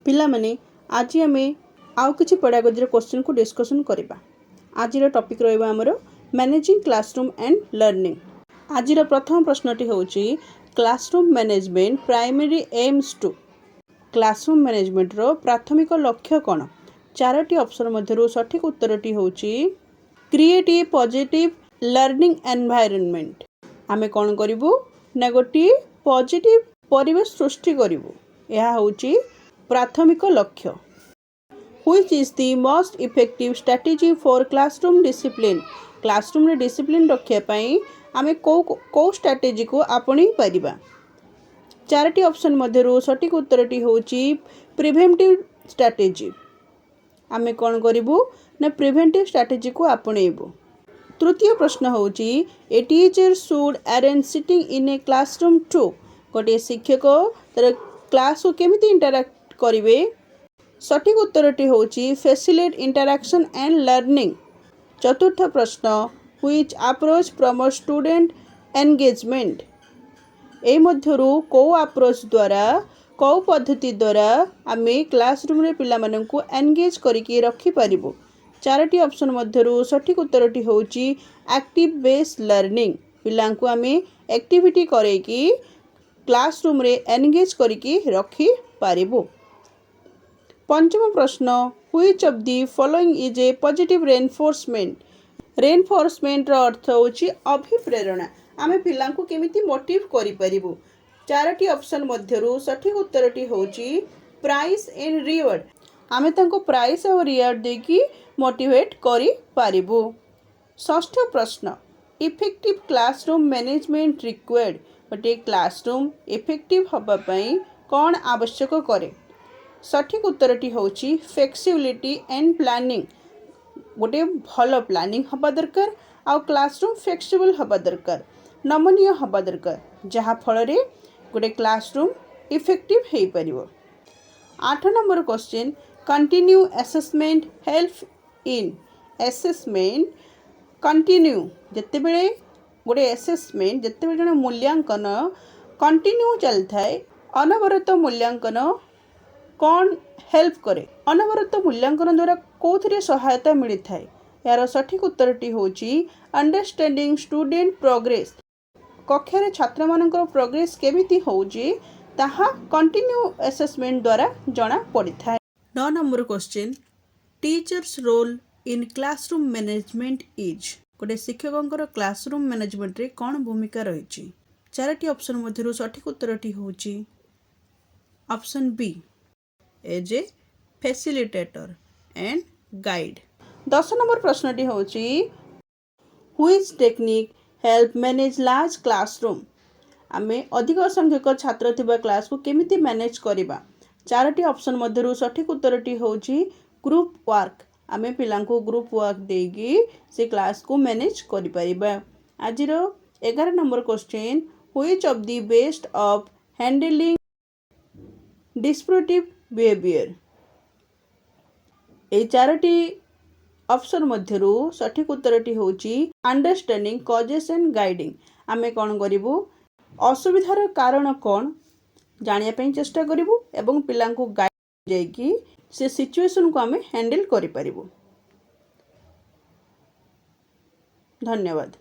पिला माने आज आम आउ कि पेडागोजी क्वेश्चन को डिस्कसन करवा। आज टॉपिक रहा आमर मैनेजिंग क्लासरूम एंड लर्निंग। आज प्रथम प्रश्नटी हूँ classroom management primary aims to. Classroom management रो प्राथमिक लक्ष्य कौन? चारोटी ऑप्शन मध्य सठिक उत्तरटी हूँ create a positive learning environment. आमे कौन करूँ ना गोटे पॉजिटिव परिवेश सृष्टि करूँ। यह हूँ प्राथमिक लक्ष्य। Which is the most effective strategy for classroom discipline. Classroom रे डिसिप्लिन रखापी आमे को स्ट्रेटेजी को आपणे पारिबा। चारोटी ऑप्शन मध्य सठिक उत्तरटी हूँ प्रिवेंटिव स्ट्रेटेजी। आमे कौन करूँ ना प्रिवेंटिव स्ट्रेटेजी को आपणेबू। तृतीय प्रश्न हूँ a teacher should arrange sitting in a classroom to. गोटे शिक्षक तर क्लास को केमिति इंटरैक्ट करेंगे। सठिक उत्तरटी हूँ फैसिलिटेट इंटरैक्शन एंड लर्निंग। चतुर्थ प्रश्न which approach promote student engagement. ए मध्यरु को अप्रोच द्वारा को पद्धति द्वारा आम क्लासरूम रे पिला मानन को एंगेज करके रखी पारिबो। चारोटी ऑप्शन मध्यरु सठिक उत्तरटी हूँ एक्टिव बेस्ड लर्निंग। पिला को आम एक्टिविटी करैकी क्लासरूम रे एंगेज करके रखी पारिबो। पंचम प्रश्न which of the following is a positive reinforcement. Reinforcement रो अर्थ हूँ अभिप्रेरणा। आमे पिला को केमिति मोटिव करि परिबो। चारोटी ऑप्शन मध्यरु सठिक उत्तरटी हूँ प्राइस एंड रिवार्ड। आमे तांको प्राइस और रिवार्ड देकी मोटिवेट करि पारिबो। षष्ठ प्रश्न इफेक्टिव क्लासरूम मैनेजमेंट रिक्वायर्ड। गोटे क्लासरूम इफेक्टिव हबा पई कौन आवश्यक करे। सठिक उत्तरटी हूँ फ्लेक्सिबिलिटी एंड प्लानिंग। गोटे भल प्लानिंग हबा दरकार आउ क्लासरूम फ्लेक्सिबल हबा दरकार नमनीय हबा दरकार जहाँ फल गोटे क्लासरूम इफेक्टिव हो पारिबो। 8 number question continue assessment help in. Assessment continue जिते बड़े गोटे असेसमेंट जिते बड़े जन मूल्यांकन कंटिन्यू चल थाए अनवरत मूल्यांकन कौन हेल्प करे। अनवरत मूल्यांकन द्वारा कौथिरे सहायता मिली थाए। यार सठिक उत्तरटी हूँ अंडरस्टैंडिंग स्टूडेंट प्रोग्रेस। कक्षार छात्र मानकर प्रोग्रेस केमिति होउची ताहा कंटिन्यू असेसमेंट द्वारा जना पड़ी थाए। 9 number question teachers role in classroom management is. गोटे शिक्षकों क्लासरूम मैनेजमेंट रे कौन भूमिका रही। चारोटी ऑप्शन मध्य सठिक उत्तरटी हूँ option B as a facilitator and guide. 10 number प्रश्नटी हूँ which technique help manage large classroom. आमे अधिक संख्यक छात्र थिबा क्लास को केमिति मैनेज करिबा। चारोटी ऑप्शन मध्यरु सठिक उत्तरटी हूँ ग्रुप वर्क। आमे पिला को ग्रुप वर्क देगी से क्लास को मैनेज करि परिबा। आज 11 number question which of the best of handling disruptive behaviour. ए चारोटी ऑप्शन मध्यरु सठिक उत्तरटी हूँ अंडरस्टैंडिंग कॉजेस एंड गाइडिंग। आमे कौन करूँ असुविधार कारण कौन जानिया पे चेष्टा करूँ एवं पिला को गाइड जाइकी से सिचुएशन को आमे हैंडल करि परिबो। धन्यवाद।